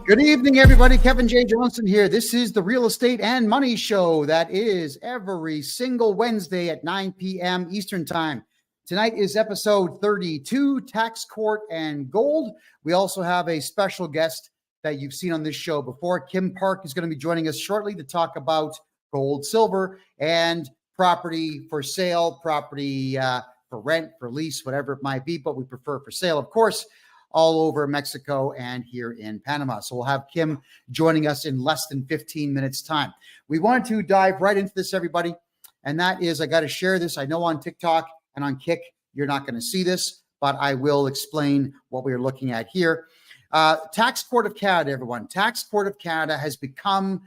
Good evening, everybody. Kevin J. Johnston here. This is the Real Estate and Money Show that is every single Wednesday at 9 p.m. Eastern Time. Tonight is episode 32, Tax Court and Gold. We also have a special guest that you've seen on this show before. Kim Park is going to be joining us shortly to talk about gold, silver, and property for sale, property for rent, for lease, whatever it might be, but we prefer for sale, of course, all over Mexico and here in Panama. So we'll have Kim joining us in less than 15 minutes time. We wanted to dive right into this, everybody. And that is, I got to share this. I know on TikTok and on Kick, you're not going to see this, but I will explain what we're looking at here. Tax Court of Canada, everyone. Tax Court of Canada has become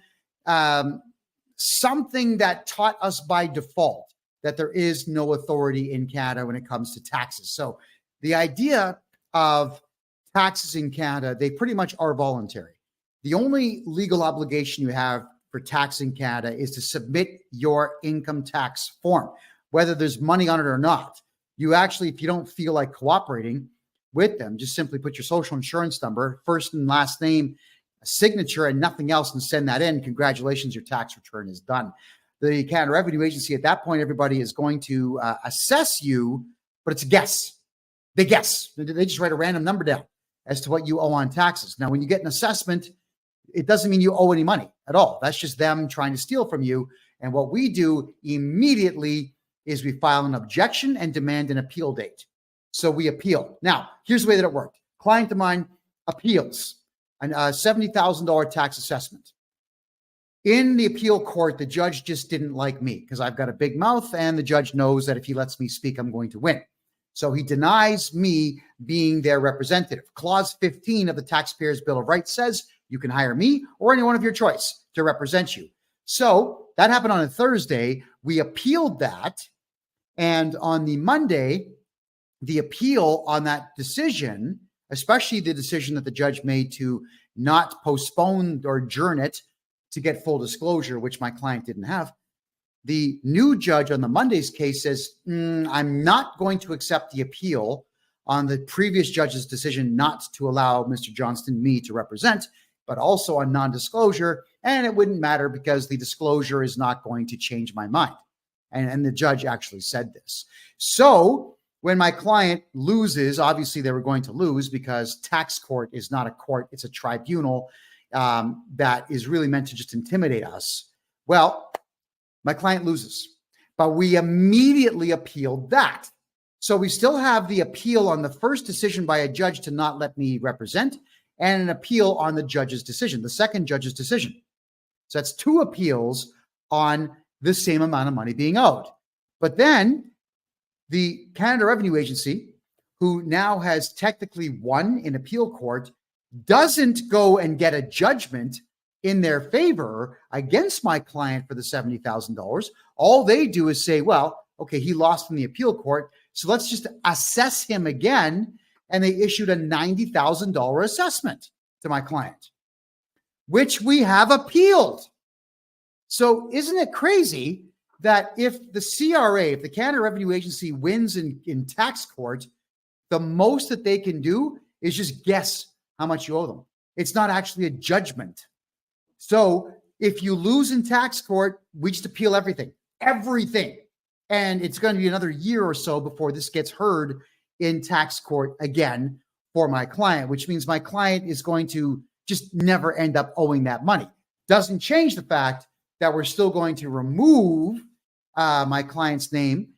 something that taught us by default that there is no authority in Canada when it comes to taxes. So the idea of taxes in Canada, they pretty much are voluntary. The only legal obligation you have for tax in Canada is to submit your income tax form, whether there's money on it or not. You actually, if you don't feel like cooperating with them, just simply put your social insurance number, first and last name, a signature, and nothing else, and send that in. Congratulations, your tax return is done. The Canada Revenue Agency, at that point, everybody is going to assess you, but it's a guess. They guess. They just write a random number down as to what you owe on taxes. Now, when you get an assessment, it doesn't mean you owe any money at all. That's just them trying to steal from you. And what we do immediately is we file an objection and demand an appeal date. So we appeal. Now, here's the way that it worked. Client of mine appeals a $70,000 tax assessment. In the appeal court, the judge just didn't like me because I've got a big mouth, and the judge knows that if he lets me speak, I'm going to win. So he denies me being their representative. Clause 15 of the Taxpayers' Bill of Rights says you can hire me or anyone of your choice to represent you. So that happened on a Thursday. We appealed that. And on the Monday, the appeal on that decision, especially the decision that the judge made to not postpone or adjourn it to get full disclosure, which my client didn't have, the new judge on the Monday's case says, I'm not going to accept the appeal on the previous judge's decision not to allow Mr. Johnston, me, to represent, but also on non-disclosure. And it wouldn't matter because the disclosure is not going to change my mind. And the judge actually said this. So when my client loses, obviously they were going to lose because tax court is not a court, it's a tribunal that is really meant to just intimidate us. Well, my client loses, but we immediately appealed that. So we still have the appeal on the first decision by a judge to not let me represent, and an appeal on the judge's decision, the second judge's decision. So that's 2 appeals on the same amount of money being owed. But then the Canada Revenue Agency, who now has technically won in appeal court, doesn't go and get a judgment in their favor against my client for the $70,000. All they do is say, well, okay, he lost in the appeal court, so let's just assess him again. And they issued a $90,000 assessment to my client, which we have appealed. So isn't it crazy that if the CRA, if the Canada Revenue Agency wins in tax court, the most that they can do is just guess how much you owe them. It's not actually a judgment. So if you lose in tax court, we just appeal everything. And it's going to be another year or so before this gets heard in tax court again for my client, which means my client is going to just never end up owing that money. Doesn't change the fact that we're still going to remove my client's name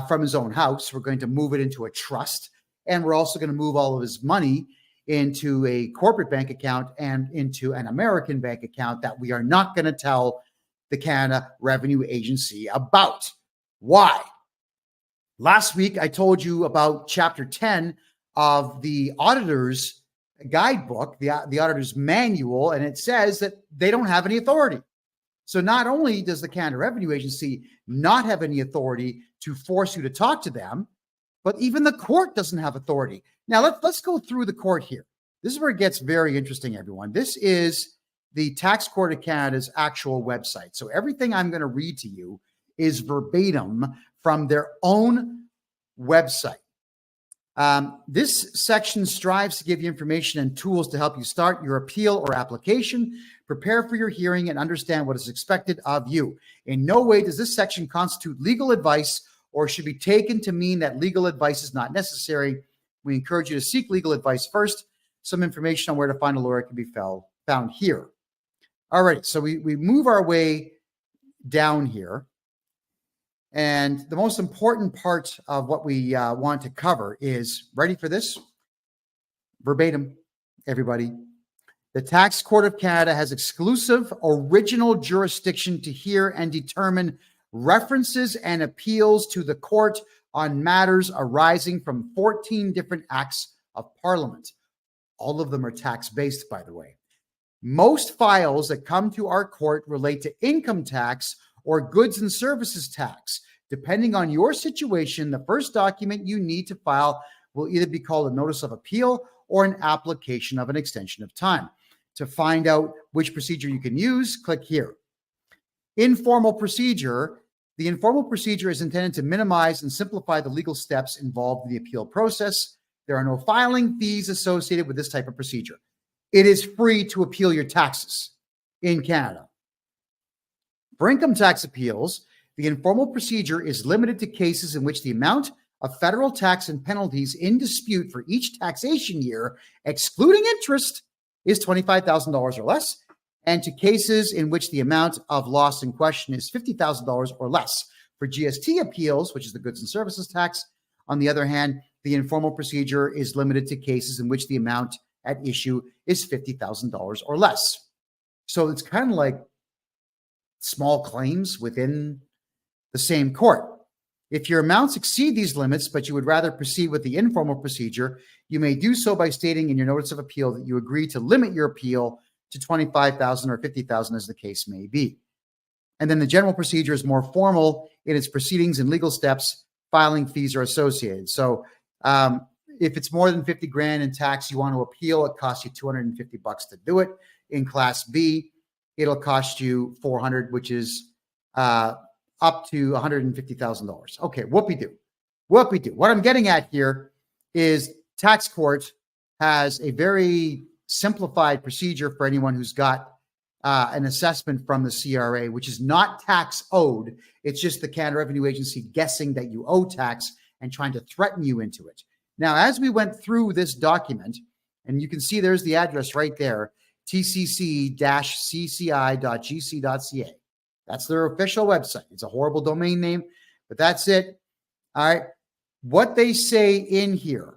from his own house. We're going to move it into a trust, and we're also going to move all of his money into a corporate bank account and into an American bank account that we are not going to tell the Canada Revenue Agency about. Why? Last week, I told you about Chapter 10 of the auditor's guidebook, the auditor's manual, and it says that they don't have any authority. So not only does the Canada Revenue Agency not have any authority to force you to talk to them, but even the court doesn't have authority. Now, let's go through the court here. This is where it gets very interesting, everyone. This is the Tax Court of Canada's actual website. So everything I'm going to read to you is verbatim from their own website. This section strives to give you information and tools to help you start your appeal or application, prepare for your hearing, and understand what is expected of you. In no way does this section constitute legal advice or should be taken to mean that legal advice is not necessary. We encourage you to seek legal advice first. Some information on where to find a lawyer can be found here. All right, so we move our way down here. And the most important part of what we want to cover is, ready for this? Verbatim, everybody. The Tax Court of Canada has exclusive original jurisdiction to hear and determine references and appeals to the court on matters arising from 14 different acts of Parliament. All of them are tax-based, by the way. Most files that come to our court relate to income tax or goods and services tax. Depending on your situation, the first document you need to file will either be called a notice of appeal or an application of an extension of time. To find out which procedure you can use, click here. Informal procedure. The informal procedure is intended to minimize and simplify the legal steps involved in the appeal process. There are no filing fees associated with this type of procedure. It is free to appeal your taxes in Canada. For income tax appeals, the informal procedure is limited to cases in which the amount of federal tax and penalties in dispute for each taxation year, excluding interest, is $25,000 or less, and to cases in which the amount of loss in question is $50,000 or less. For GST appeals, which is the goods and services tax, on the other hand, the informal procedure is limited to cases in which the amount at issue is $50,000 or less. So it's kind of like small claims within the same court. If your amounts exceed these limits, but you would rather proceed with the informal procedure, you may do so by stating in your notice of appeal that you agree to limit your appeal to $25,000 or $50,000 as the case may be. And then the general procedure is more formal in its proceedings and legal steps. Filing fees are associated. So if it's more than 50 grand in tax you want to appeal, it costs you $250 to do it. In Class B, it'll cost you $400, which is up to $150,000. Okay, whoopee-doo. What I'm getting at here is tax court has a very simplified procedure for anyone who's got an assessment from the CRA, which is not tax owed. It's just the Canada Revenue Agency guessing that you owe tax and trying to threaten you into it. Now, as we went through this document, and you can see there's the address right there, tcc-cci.gc.ca. That's their official website. It's a horrible domain name, but that's it. All right. What they say in here,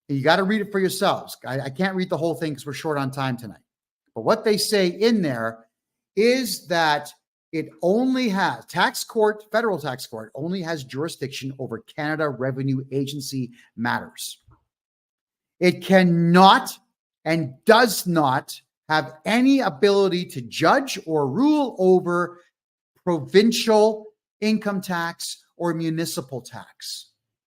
and you got to read it for yourselves. I can't read the whole thing because we're short on time tonight. But what they say in there is that it only has federal tax court only has jurisdiction over Canada Revenue Agency matters. It cannot and does not have any ability to judge or rule over provincial income tax or municipal tax.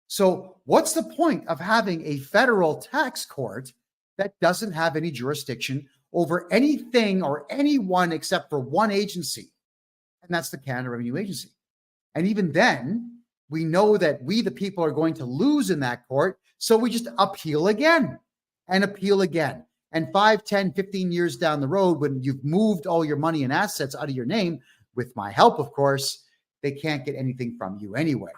So what's the point of having a federal tax court that doesn't have any jurisdiction over anything or anyone except for one agency? And that's the Canada Revenue Agency. And even then, we know that we, the people, are going to lose in that court. So we just appeal again and appeal again. And 5, 10, 15 years down the road, when you've moved all your money and assets out of your name, with my help, of course, they can't get anything from you anyway.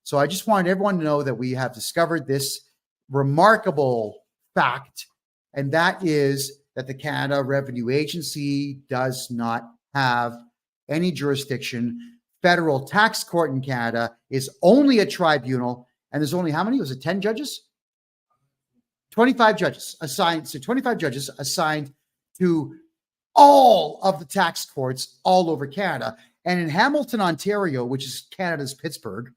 So I just wanted everyone to know that we have discovered this remarkable fact, and that is that the Canada Revenue Agency does not have any jurisdiction. Federal tax court in Canada is only a tribunal, and there's only how many? Was it 10 judges? 25 judges assigned. So 25 judges assigned to all of the tax courts all over Canada. And in Hamilton, Ontario, which is Canada's Pittsburgh,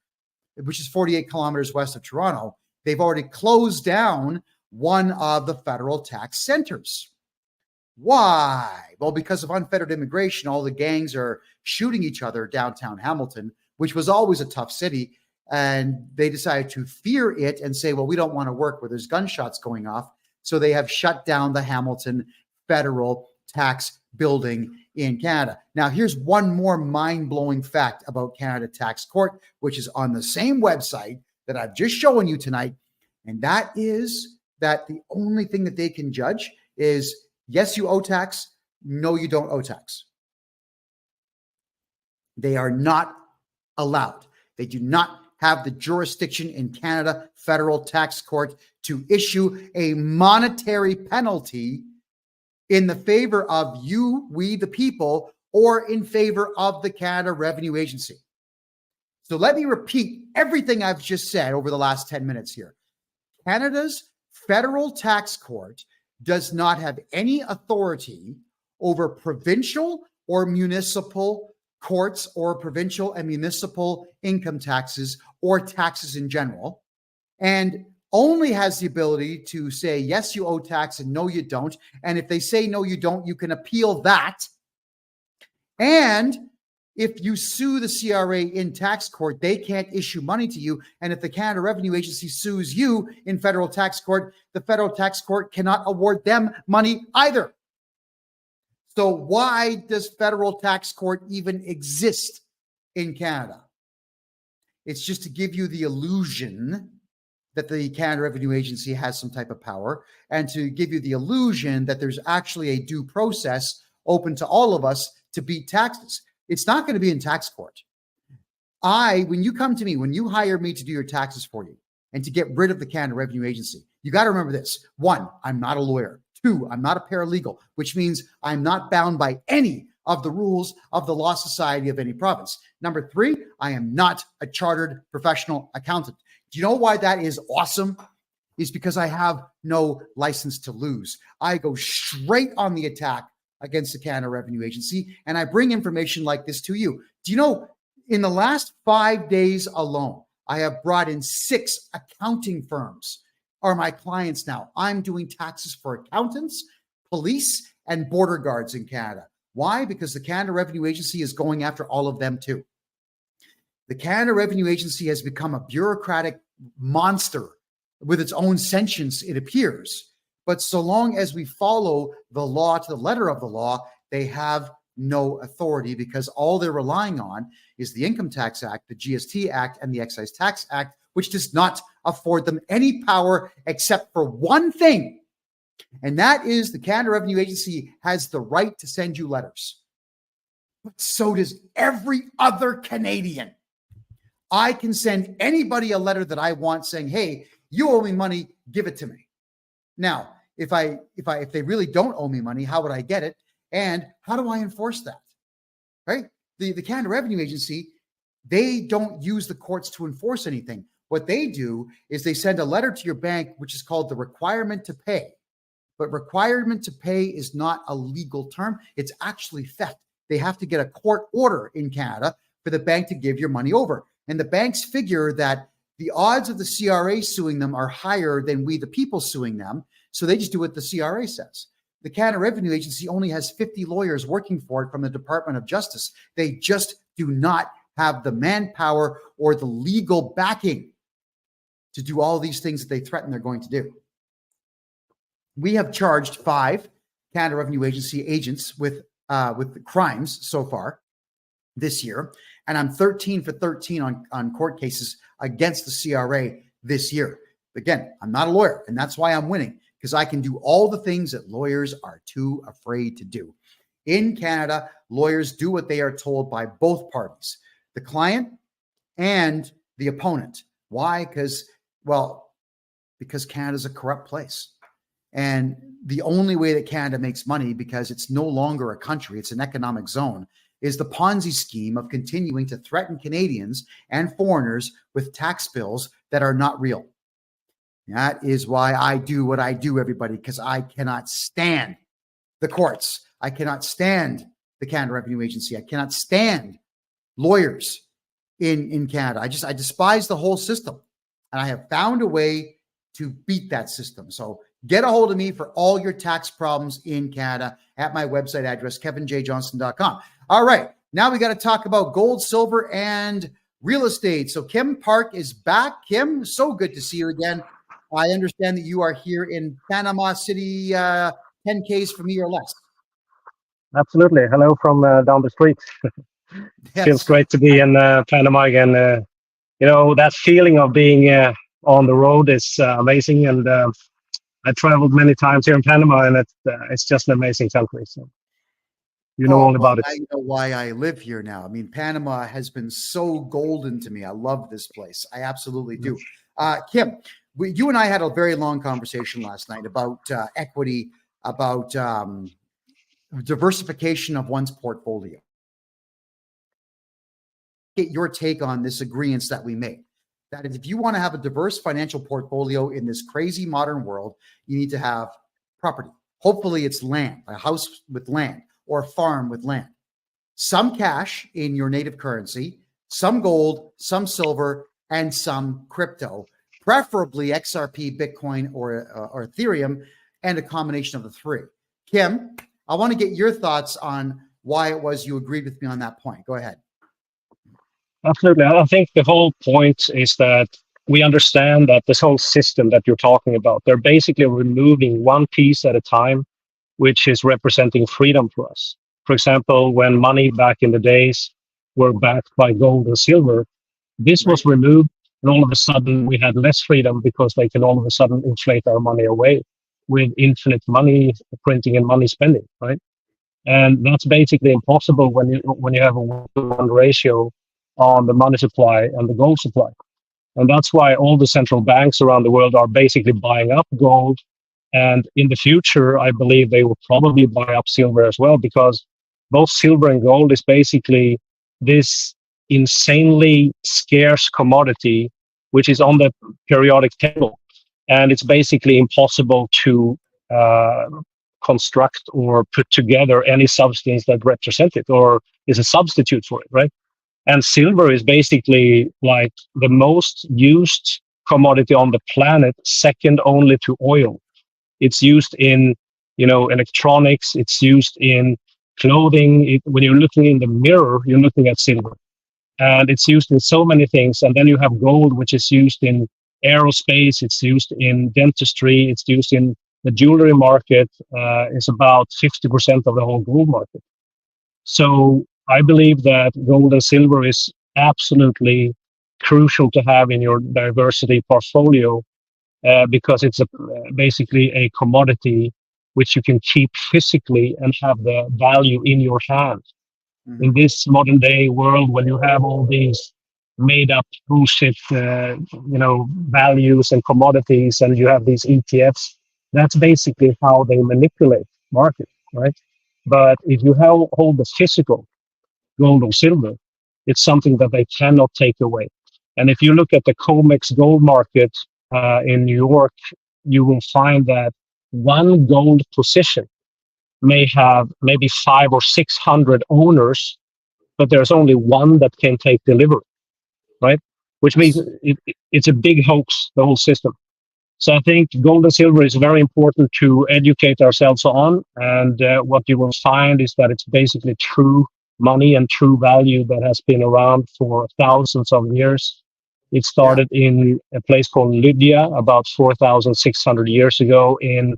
which is 48 kilometers west of Toronto, they've already closed down one of the federal tax centers. Why? Well, because of unfettered immigration, all the gangs are shooting each other downtown Hamilton, which was always a tough city. And they decided to fear it and say, well, we don't want to work where there's gunshots going off. So they have shut down the Hamilton federal tax building in Canada. Now, here's one more mind-blowing fact about Canada Tax Court, which is on the same website that I've just shown you tonight. And that is that the only thing that they can judge is, yes, you owe tax. No, you don't owe tax. They are not allowed. They do not have the jurisdiction in Canada Federal Tax Court to issue a monetary penalty in the favor of you, we the people, or in favor of the Canada Revenue Agency. So let me repeat everything I've just said over the last 10 minutes here. Canada's Federal Tax Court does not have any authority over provincial or municipal courts or provincial and municipal income taxes or taxes in general, and only has the ability to say, yes, you owe tax and no, you don't. And if they say, no, you don't, you can appeal that. And if you sue the CRA in tax court, they can't issue money to you. And if the Canada Revenue Agency sues you in federal tax court, the federal tax court cannot award them money either. So why does federal tax court even exist in Canada? It's just to give you the illusion that the Canada Revenue Agency has some type of power, and to give you the illusion that there's actually a due process open to all of us to beat taxes. It's not going to be in tax court. When you come to me, when you hire me to do your taxes for you and to get rid of the Canada Revenue Agency, you got to remember this. 1, I'm not a lawyer. 2, I'm not a paralegal, which means I'm not bound by any of the rules of the law society of any province. Number 3, I am not a chartered professional accountant. Do you know why that is awesome? Is because I have no license to lose. I go straight on the attack against the Canada Revenue Agency, and I bring information like this to you. Do you know, in the last 5 days alone, I have brought in 6 accounting firms are my clients now. I'm doing taxes for accountants, police, and border guards in Canada. Why? Because the Canada Revenue Agency is going after all of them too. The Canada Revenue Agency has become a bureaucratic monster with its own sentience, it appears. But so long as we follow the law to the letter of the law, they have no authority, because all they're relying on is the Income Tax Act, the GST Act, and the Excise Tax Act, which does not afford them any power except for one thing: And that is the Canada Revenue Agency has the right to send you letters. But so does every other Canadian. I can send anybody a letter that I want saying, hey, you owe me money, give it to me. Now, if they really don't owe me money, how would I get it? And how do I enforce that? Right? The Canada Revenue Agency, they don't use the courts to enforce anything. What they do is they send a letter to your bank, which is called the requirement to pay. But requirement to pay is not a legal term. It's actually theft. They have to get a court order in Canada for the bank to give your money over. And the banks figure that the odds of the CRA suing them are higher than we, the people, suing them. So they just do what the CRA says. The Canada Revenue Agency only has 50 lawyers working for it from the Department of Justice. They just do not have the manpower or the legal backing to do all these things that they threaten they're going to do. We have charged 5 Canada Revenue Agency agents with crimes so far this year, and I'm 13 for 13 on court cases against the CRA this year. Again, I'm not a lawyer, and that's why I'm winning, because I can do all the things that lawyers are too afraid to do. In Canada, lawyers do what they are told by both parties, the client and the opponent. Why? Because Canada's a corrupt place. And the only way that Canada makes money, because it's no longer a country, it's an economic zone, is the Ponzi scheme of continuing to threaten Canadians and foreigners with tax bills that are not real. That is why I do what I do, everybody, because I cannot stand the courts. I cannot stand the Canada Revenue Agency. I cannot stand lawyers in Canada. I despise the whole system. And I have found a way to beat that system. So get a hold of me for all your tax problems in Canada at my website address, kevinjjohnston.com. All right. Now we got to talk about gold, silver, and real estate. So Kim Park is back. Kim, so good to see you again. I understand that you are here in Panama City, 10 Ks from me or less. Absolutely. Hello from down the street. Yes. Feels great to be in Panama again. That feeling of being on the road is amazing. And I traveled many times here in Panama, and it's just an amazing country. So all about it. I know why I live here now. I mean, Panama has been so golden to me. I love this place. I absolutely do. Kim, you and I had a very long conversation last night about equity, about diversification of one's portfolio. Get your take on this agreement that we made. That is, if you want to have a diverse financial portfolio in this crazy modern world, you need to have property. Hopefully it's land, a house with land or a farm with land. Some cash in your native currency, some gold, some silver, and some crypto, preferably XRP, Bitcoin, or Ethereum, and a combination of the three. Kim, I want to get your thoughts on why it was you agreed with me on that point. Go ahead. Absolutely. I think the whole point is that we understand that this whole system that you're talking about, they're basically removing one piece at a time, which is representing freedom for us. For example, when money back in the days were backed by gold and silver, this was removed, and all of a sudden we had less freedom because they can all of a sudden inflate our money away with infinite money printing and money spending, right? And that's basically impossible when you have a 1-to-1 ratio on the money supply and the gold supply. And that's why all the central banks around the world are basically buying up gold. And in the future, I believe they will probably buy up silver as well, because both silver and gold is basically this insanely scarce commodity, which is on the periodic table. And it's basically impossible to construct or put together any substance that represents it or is a substitute for it, right? And silver is basically like the most used commodity on the planet, second only to oil. It's used in, electronics. It's used in clothing. When you're looking in the mirror, you're looking at silver. And it's used in so many things. And then you have gold, which is used in aerospace. It's used in dentistry. It's used in the jewelry market. It's about 50% of the whole gold market. So I believe that gold and silver is absolutely crucial to have in your diversity portfolio. because it's basically a commodity which you can keep physically and have the value in your hand. In this modern day world, when you have all these made up bullshit, values and commodities, and you have these ETFs, that's basically how they manipulate market, right? But if you hold the physical gold or silver, it's something that they cannot take away. And if you look at the COMEX gold market in New York, you will find that one gold position may have maybe 500 or 600 owners, but there's only one that can take delivery, right? Which means it's a big hoax, the whole system. So I think gold and silver is very important to educate ourselves on. And what you will find is that it's basically true money and true value that has been around for thousands of years. It started in a place called Lydia about 4,600 years ago in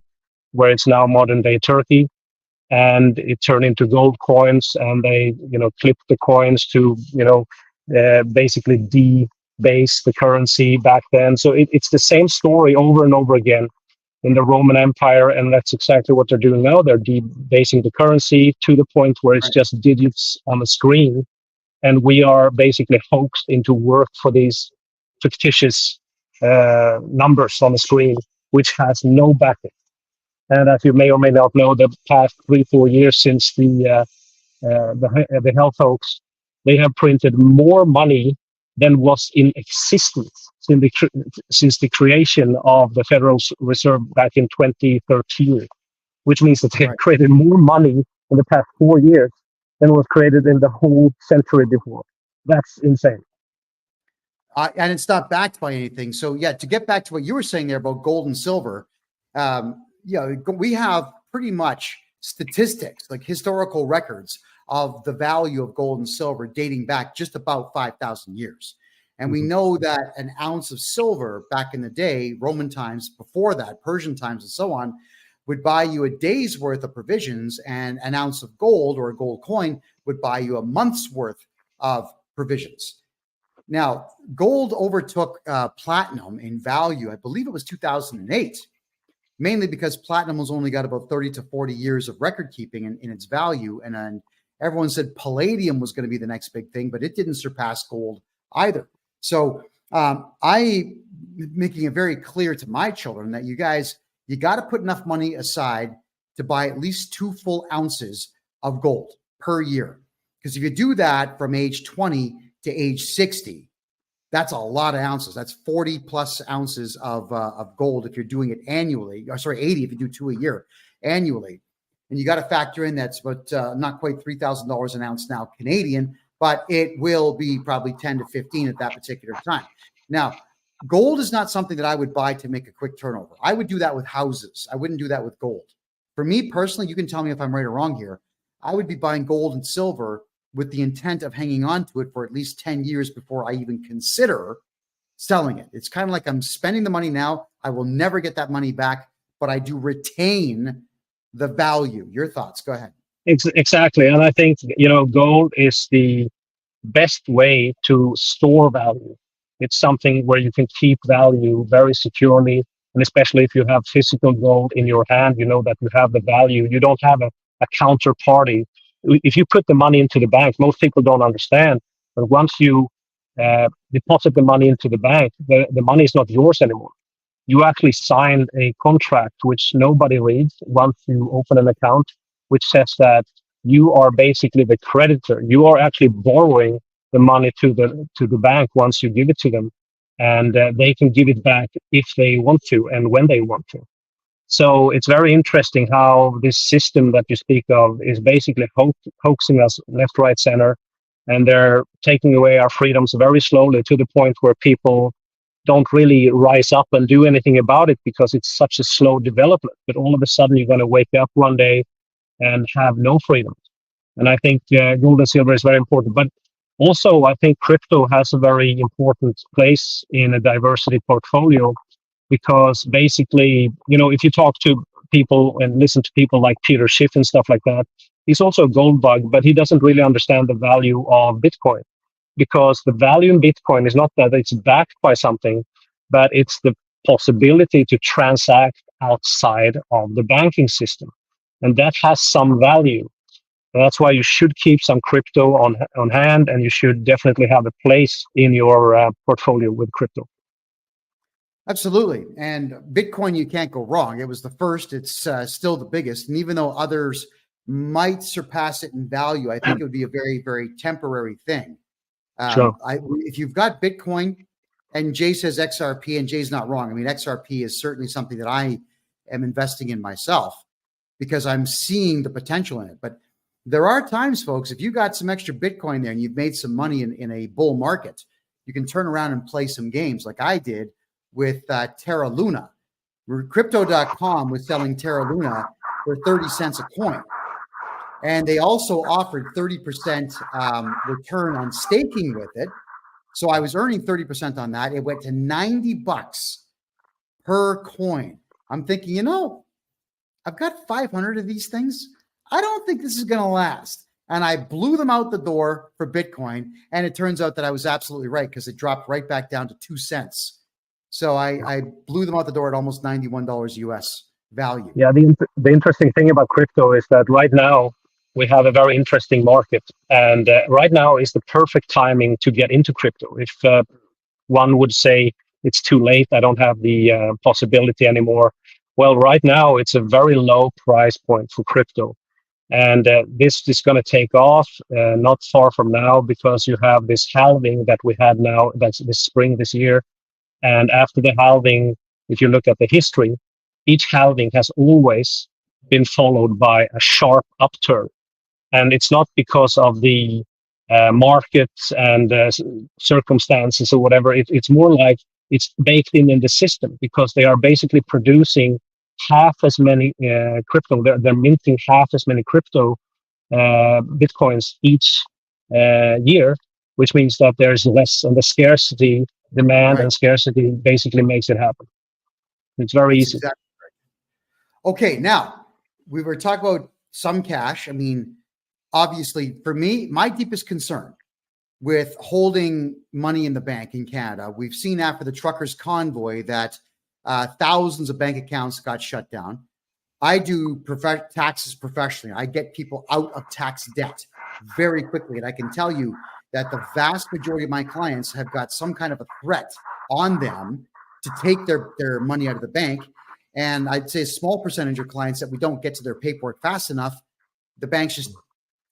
where it's now modern day Turkey. And it turned into gold coins, and they, clipped the coins to, basically debase the currency back then. So it's the same story over and over again in the Roman Empire, and that's exactly what they're doing now. They're debasing the currency to the point where it's just digits on the screen, and we are basically hoaxed into work for these fictitious numbers on the screen, which has no backing. And as you may or may not know, the past 3-4 years since the health hoax, they have printed more money than was in existence since the creation of the Federal Reserve back in 2013, which means that they have created more money in the past 4 years than was created in the whole century before. That's insane. And it's not backed by anything. So to get back to what you were saying there about gold and silver, we have pretty much statistics, like historical records of the value of gold and silver dating back just about 5,000 years. And we know that an ounce of silver back in the day, Roman times, before that, Persian times and so on, would buy you a day's worth of provisions, and an ounce of gold or a gold coin would buy you a month's worth of provisions. Now, gold overtook platinum in value. I believe it was 2008. Mainly because platinum was only got about 30 to 40 years of record keeping in its value. And everyone said palladium was going to be the next big thing, but it didn't surpass gold either. So I making it very clear to my children that you got to put enough money aside to buy at least 2 full ounces of gold per year. Because if you do that from age 20 to age 60, that's a lot of ounces. That's 40 plus ounces of gold if you're doing it annually. Or 80 if you do 2 a year annually. And you got to factor in that's about not quite $3,000 an ounce now Canadian, but it will be probably 10 to 15 at that particular time. Now, gold is not something that I would buy to make a quick turnover. I would do that with houses. I wouldn't do that with gold. For me personally, you can tell me if I'm right or wrong here. I would be buying gold and silver with the intent of hanging on to it for at least 10 years before I even consider selling it. It's kind of like I'm spending the money now. I will never get that money back, but I do retain the value. Your thoughts? Go ahead. Exactly. And I think, gold is the best way to store value. It's something where you can keep value very securely. And especially if you have physical gold in your hand, you know that you have the value. You don't have a counterparty. If you put the money into the bank, most people don't understand. But once you deposit the money into the bank, the money is not yours anymore. You actually signed a contract which nobody reads once you open an account, which says that you are basically the creditor. You are actually borrowing the money to the bank once you give it to them, and they can give it back if they want to and when they want to. So it's very interesting how this system that you speak of is basically hoaxing us left, right, center, and they're taking away our freedoms very slowly to the point where people don't really rise up and do anything about it because it's such a slow development. But all of a sudden, you're going to wake up one day and have no freedom. And I think gold and silver is very important. But also, I think crypto has a very important place in a diversity portfolio. Because basically, if you talk to people and listen to people like Peter Schiff and stuff like that, he's also a gold bug, but he doesn't really understand the value of Bitcoin. Because the value in Bitcoin is not that it's backed by something, but it's the possibility to transact outside of the banking system. And that has some value. And that's why you should keep some crypto on hand, and you should definitely have a place in your portfolio with crypto. Absolutely. And Bitcoin, you can't go wrong. It was the first. It's still the biggest. And even though others might surpass it in value, I think it would be a very, very temporary thing. Sure. If you've got Bitcoin, and Jay says XRP, and Jay's not wrong. I mean, XRP is certainly something that I am investing in myself because I'm seeing the potential in it. But there are times, folks, if you got some extra Bitcoin there and you've made some money in a bull market, you can turn around and play some games like I did with Terra Luna. Crypto.com was selling Terra Luna for 30 cents a coin. And they also offered 30% return on staking with it. So I was earning 30% on that. It went to $90 per coin. I'm thinking, I've got 500 of these things. I don't think this is going to last. And I blew them out the door for Bitcoin. And it turns out that I was absolutely right because it dropped right back down to 2 cents. So I blew them out the door at almost $91 US value. Yeah, the interesting thing about crypto is that right now we have a very interesting market. And right now is the perfect timing to get into crypto. If one would say it's too late, I don't have the possibility anymore. Well, right now it's a very low price point for crypto. And this is going to take off not far from now because you have this halving that we had now, that's this spring this year. And after the halving, if you look at the history, each halving has always been followed by a sharp upturn. And it's not because of the markets and circumstances or whatever. It's more like it's baked in the system because they are basically producing half as many crypto. They're minting half as many crypto Bitcoins each year, which means that there's less, and the scarcity, demand and scarcity basically makes it happen. It's very easy. Exactly right. Okay, now we were talking about some cash. I mean, obviously, for me, my deepest concern with holding money in the bank in Canada, we've seen after the truckers' convoy that thousands of bank accounts got shut down. I do taxes professionally. I get people out of tax debt very quickly. And I can tell you that the vast majority of my clients have got some kind of a threat on them to take their money out of the bank. And I'd say a small percentage of clients that we don't get to their paperwork fast enough, the banks just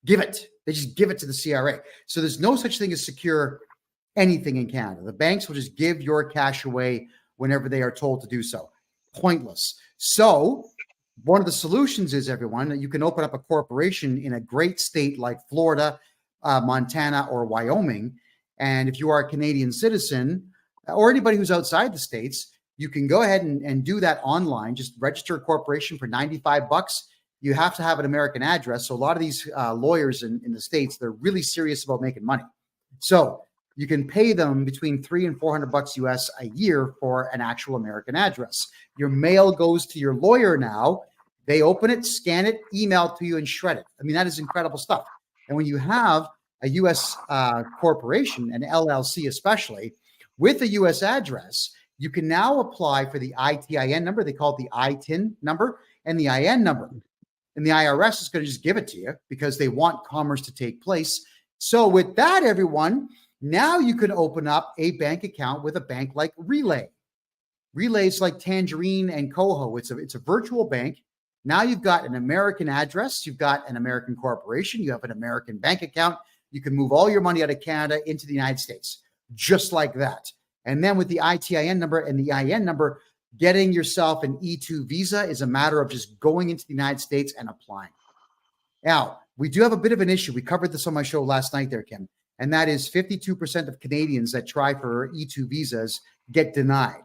give it. They just give it to the CRA. So there's no such thing as secure anything in Canada. The banks will just give your cash away whenever they are told to do so. Pointless. So one of the solutions is, everyone, that you can open up a corporation in a great state like Florida, Montana, or Wyoming. And if you are a Canadian citizen or anybody who's outside the States, you can go ahead and do that online. Just register a corporation for $95. You have to have an American address. So a lot of these lawyers in the States, they're really serious about making money. So you can pay them between $300 and $400 US a year for an actual American address. Your mail goes to your lawyer now. They open it, scan it, email it to you, and shred it. I mean, that is incredible stuff. And when you have a U.S. corporation, an LLC especially, with a U.S. address, you can now apply for the ITIN number. They call it the ITIN number and the IN number. And the IRS is going to just give it to you because they want commerce to take place. So with that, everyone, now you can open up a bank account with a bank like Relay. Relay is like Tangerine and Coho. It's a virtual bank. Now you've got an American address, you've got an American corporation, you have an American bank account. You can move all your money out of Canada into the United States, just like that. And then with the ITIN number and the IN number, getting yourself an E2 visa is a matter of just going into the United States and applying. Now, we do have a bit of an issue. We covered this on my show last night there, Kim, and that is 52% of Canadians that try for E2 visas get denied.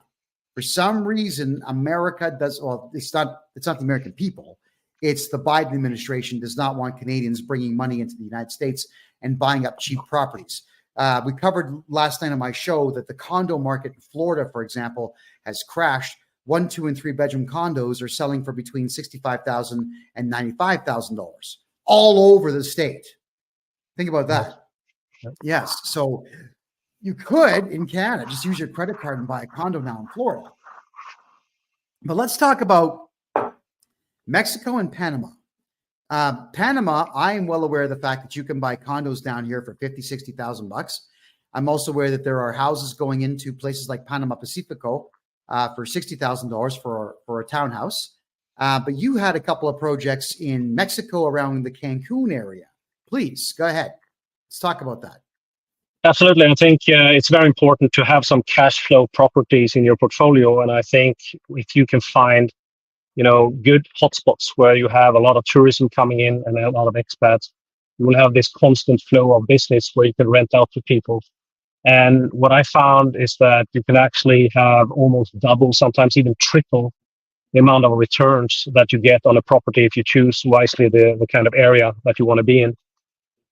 For some reason, America does, well, it's not the American people. It's the Biden administration does not want Canadians bringing money into the United States and buying up cheap properties. We covered last night on my show that the condo market in Florida, for example, has crashed. 1, 2, and 3 bedroom condos are selling for between $65,000 and $95,000 all over the state. Think about that. Yes. So you could, in Canada, just use your credit card and buy a condo now in Florida. But let's talk about Mexico and Panama. Panama, I am well aware of the fact that you can buy condos down here for 50, 60,000 bucks. I'm also aware that there are houses going into places like Panama Pacifico for $60,000 for a townhouse. But you had a couple of projects in Mexico around the Cancun area. Please go ahead. Let's talk about that. Absolutely. I think it's very important to have some cash flow properties in your portfolio. And I think if you can find, good hotspots where you have a lot of tourism coming in and a lot of expats, you will have this constant flow of business where you can rent out to people. And what I found is that you can actually have almost double, sometimes even triple the amount of returns that you get on a property if you choose wisely the kind of area that you want to be in.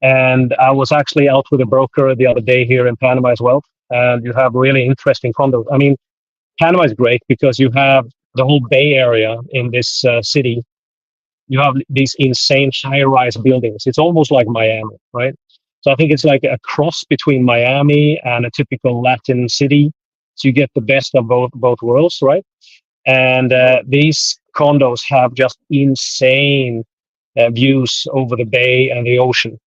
And I was actually out with a broker the other day here in Panama as well. And you have really interesting condos. I mean, Panama is great because you have the whole Bay Area in this city. You have these insane high-rise buildings. It's almost like Miami, right? So I think it's like a cross between Miami and a typical Latin city. So you get the best of both worlds, right? And these condos have just insane views over the bay and the ocean.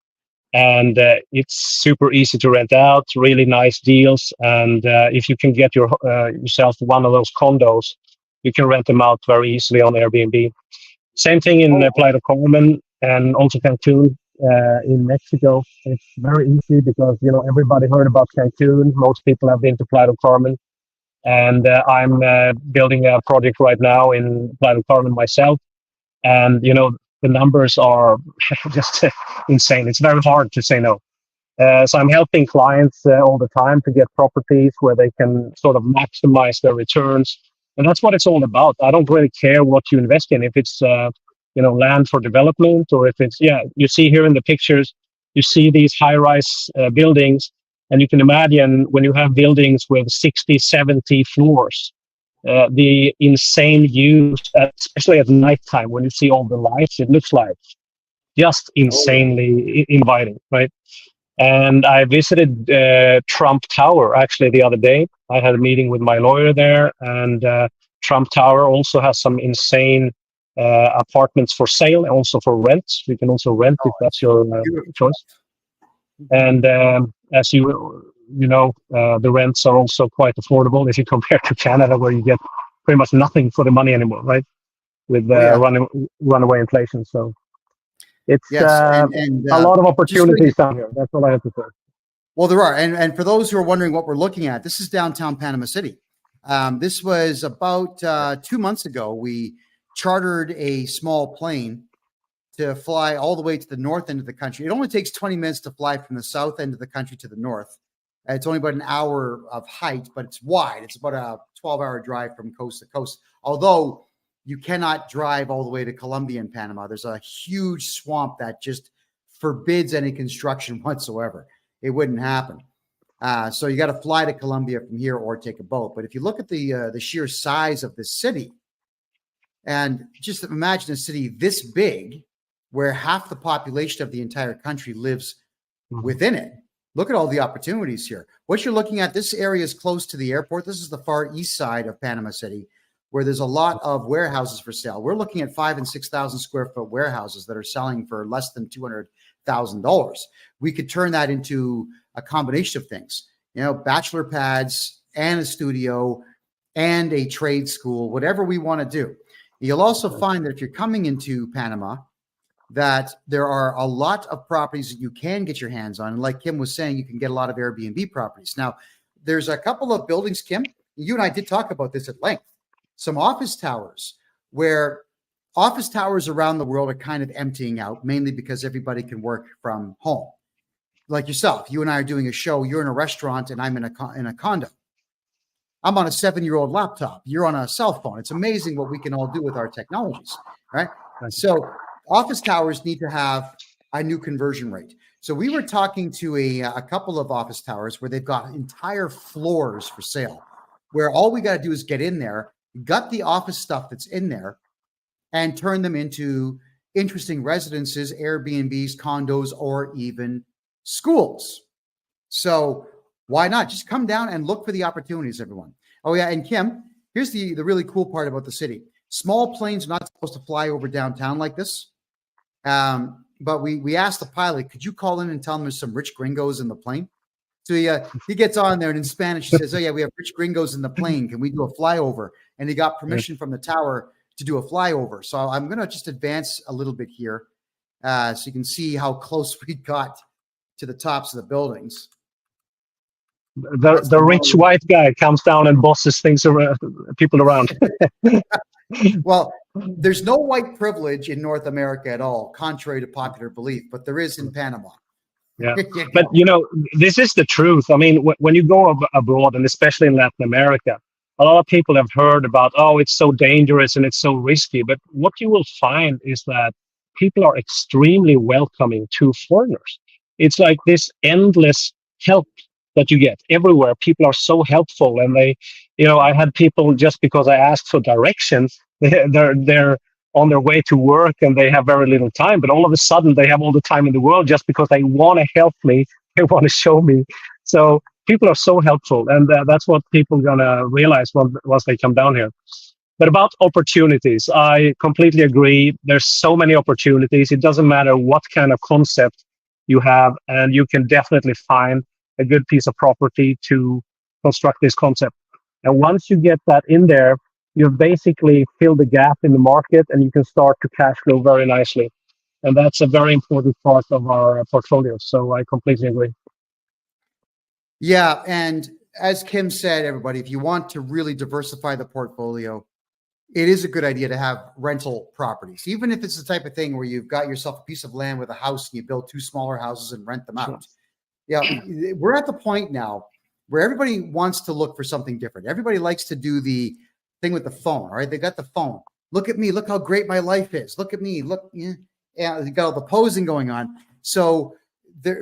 And it's super easy to rent out, really nice deals. And if you can get yourself one of those condos, you can rent them out very easily on Airbnb. Same thing in Playa del Carmen and also Cancun in Mexico. It's very easy because, everybody heard about Cancun. Most people have been to Playa del Carmen. And I'm building a project right now in Playa del Carmen myself. And, the numbers are just insane. It's very hard to say no. So I'm helping clients all the time to get properties where they can sort of maximize their returns. And that's what it's all about. I don't really care what you invest in, if it's, land for development or if it's, you see here in the pictures, you see these high-rise buildings. And you can imagine when you have buildings with 60, 70 floors, the insane views, especially at nighttime, when you see all the lights, it looks like just insanely inviting, right? And I visited Trump Tower actually the other day. I had a meeting with my lawyer there, and Trump Tower also has some insane apartments for sale and also for rent. You can also rent if that's your choice. And as the rents are also quite affordable if you compare to Canada, where you get pretty much nothing for the money anymore, right? With runaway inflation. So it's a lot of opportunities down here. That's all I have to say. Well, there are. And for those who are wondering what we're looking at, this is downtown Panama City. This was about 2 months ago. We chartered a small plane to fly all the way to the north end of the country. It only takes 20 minutes to fly from the south end of the country to the north. It's only about an hour of height, but it's wide. It's about a 12-hour drive from coast to coast. Although you cannot drive all the way to Colombia in Panama. There's a huge swamp that just forbids any construction whatsoever. It wouldn't happen. So you got to fly to Colombia from here or take a boat. But if you look at the sheer size of this city, and just imagine a city this big, where half the population of the entire country lives within it. Look at all the opportunities here. What you're looking at, this area is close to the airport. This is the far east side of Panama City, where there's a lot of warehouses for sale. We're looking at 5,000 and 6,000 square foot warehouses that are selling for less than $200,000. We could turn that into a combination of things, bachelor pads and a studio and a trade school, whatever we want to do. You'll also find that if you're coming into Panama, that there are a lot of properties that you can get your hands on. And like Kim was saying, you can get a lot of Airbnb properties. Now, there's a couple of buildings, Kim, you and I did talk about this at length, some office towers, where office towers around the world are kind of emptying out, mainly because everybody can work from home. Like yourself, you and I are doing a show, you're in a restaurant and I'm in a condo. I'm on a 7-year-old laptop. You're on a cell phone. It's amazing what we can all do with our technologies, right? So office towers need to have a new conversion rate. So we were talking to a couple of office towers where they've got entire floors for sale, where all we got to do is get in there, gut the office stuff that's in there, and turn them into interesting residences, Airbnbs, condos, or even schools. So why not just come down and look for the opportunities, everyone? Oh yeah, and Kim, here's the really cool part about the city. Small planes are not supposed to fly over downtown like this. But we asked the pilot, could you call in and tell him there's some rich gringos in the plane? So he gets on there, and in Spanish he says, oh yeah, we have rich gringos in the plane. Can we do a flyover? And he got permission from the tower to do a flyover. So I'm going to just advance a little bit here so you can see how close we got to the tops of the buildings. The rich white guy comes down and bosses things around, people around. Well, there's no white privilege in North America at all, contrary to popular belief, but there is in Panama. Yeah, but this is the truth. I mean, when you go abroad, and especially in Latin America, a lot of people have heard about, oh, it's so dangerous and it's so risky. But what you will find is that people are extremely welcoming to foreigners. It's like this endless help that you get everywhere. People are so helpful, and I had people, just because I asked for directions, they're on their way to work and they have very little time, but all of a sudden they have all the time in the world just because they want to help me, they want to show me. So people are so helpful, and that's what people are gonna realize once they come down here. But about opportunities, I completely agree. There's so many opportunities. It doesn't matter what kind of concept you have, and you can definitely find a good piece of property to construct this concept. And once you get that in there, you've basically filled the gap in the market, and you can start to cash flow very nicely. And that's a very important part of our portfolio. So I completely agree. Yeah. And as Kim said, everybody, if you want to really diversify the portfolio, it is a good idea to have rental properties, even if it's the type of thing where you've got yourself a piece of land with a house and you build 2 smaller houses and rent them out. Sure. Yeah. We're at the point now where everybody wants to look for something different. Everybody likes to do the thing with the phone, right? They got the phone. Look at me. Look how great my life is. Look at me. Look, yeah, they got all the posing going on. So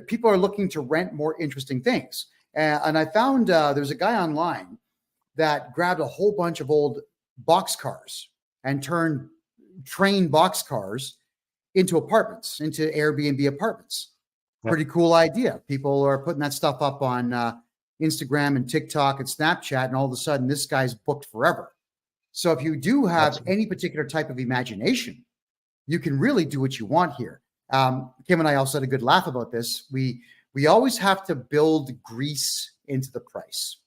people are looking to rent more interesting things. And I found there's a guy online that grabbed a whole bunch of old boxcars and turned train boxcars into apartments, into Airbnb apartments. Yeah. Pretty cool idea. People are putting that stuff up on Instagram and TikTok and Snapchat, and all of a sudden this guy's booked forever. So if you do have any particular type of imagination, you can really do what you want here. Kim and I also had a good laugh about this. We always have to build grease into the price.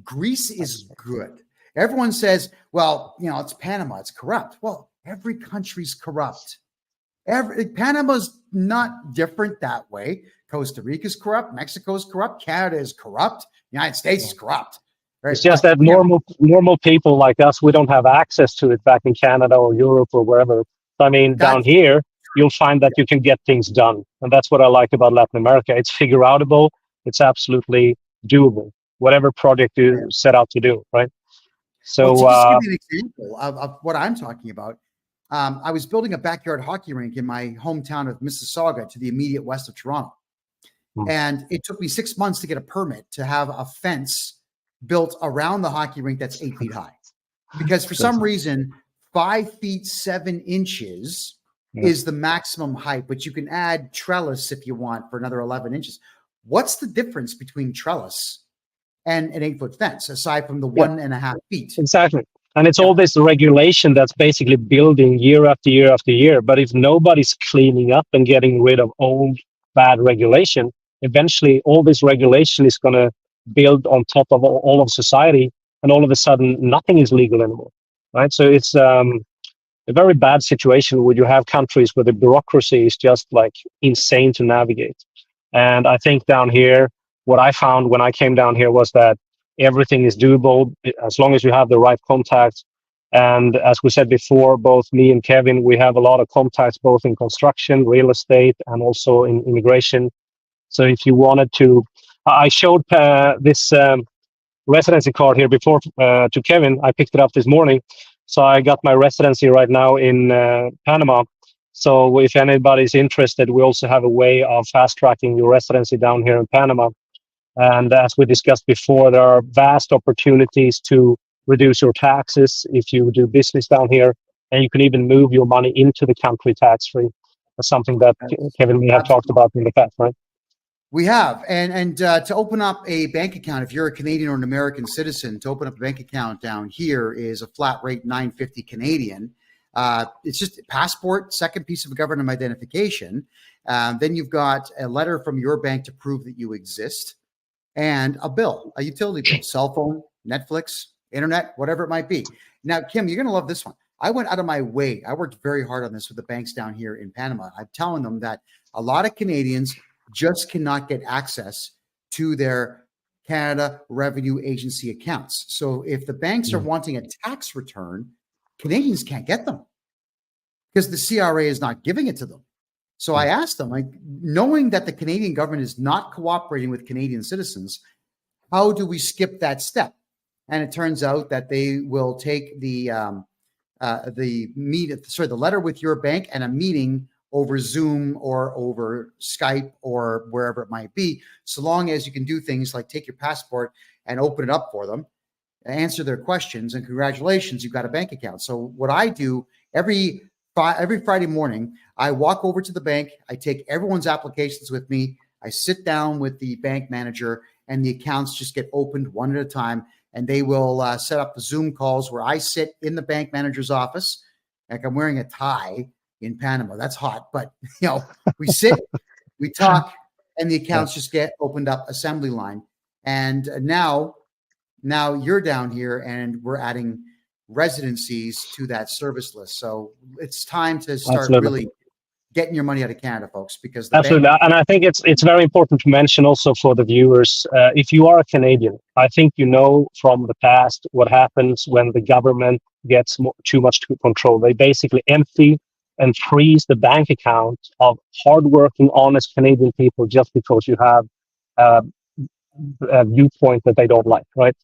Grease is good. Everyone says, well, it's Panama, it's corrupt. Well, every country's corrupt. Panama's not different that way. Costa Rica's corrupt. Mexico's corrupt. Canada is corrupt. The United States is corrupt. Right? It's just that normal people like us, we don't have access to it back in Canada or Europe or wherever. I mean, down here, you'll find that you can get things done. And that's what I like about Latin America. It's figure outable. It's absolutely doable. Whatever project you set out to do, right? So just to give you an example of what I'm talking about, I was building a backyard hockey rink in my hometown of Mississauga to the immediate west of Toronto. And it took me 6 months to get a permit to have a fence built around the hockey rink that's 8 feet high. Because for some reason, 5 feet 7 inches is the maximum height, but you can add trellis if you want for another 11 inches. What's the difference between trellis and an 8-foot fence, aside from the 1.5 feet? Exactly. And it's all this regulation that's basically building year after year after year. But if nobody's cleaning up and getting rid of old bad regulation, eventually all this regulation is going to build on top of all of society, and all of a sudden nothing is legal anymore, right? So it's a very bad situation where you have countries where the bureaucracy is just like insane to navigate. And I think down here, what I found when I came down here was that everything is doable as long as you have the right contacts. And as we said before, both me and Kevin, we have a lot of contacts both in construction, real estate, and also in immigration. So if you wanted to, I showed this residency card here before to Kevin. I picked it up this morning. So I got my residency right now in Panama. So if anybody's interested, we also have a way of fast tracking your residency down here in Panama. And as we discussed before, there are vast opportunities to reduce your taxes if you do business down here. And you can even move your money into the country tax-free. That's something that Kevin may have talked about in the past, right? We have, and to open up a bank account, if you're a Canadian or an American citizen, to open up a bank account down here is a flat rate $9.50 Canadian. It's just a passport, second piece of government identification. Then you've got a letter from your bank to prove that you exist, and a bill, a utility bill, cell phone, Netflix, internet, whatever it might be. Now, Kim, you're going to love this one. I went out of my way. I worked very hard on this with the banks down here in Panama. I'm telling them that a lot of Canadians just cannot get access to their Canada Revenue Agency accounts. So if the banks are wanting a tax return, Canadians can't get them because the CRA is not giving it to them. So I asked them, like, knowing that the Canadian government is not cooperating with Canadian citizens, how do we skip that step? And it turns out that they will take the letter with your bank and a meeting over Zoom or over Skype or wherever it might be, so long as you can do things like take your passport and open it up for them, answer their questions, and congratulations, you've got a bank account. So what I do every Friday morning, I walk over to the bank, I take everyone's applications with me, I sit down with the bank manager, and the accounts just get opened one at a time, and they will set up the Zoom calls where I sit in the bank manager's office, like I'm wearing a tie in Panama. That's hot, but we sit, we talk, and the accounts just get opened up, assembly line. And now you're down here, and we're adding residencies to that service list. So it's time to start really getting your money out of Canada, folks, because Absolutely. And I think it's very important to mention also for the viewers, if you are a Canadian, I think you know from the past what happens when the government gets too much control. They basically empty and freeze the bank account of hardworking, honest Canadian people just because you have a viewpoint that they don't like, right?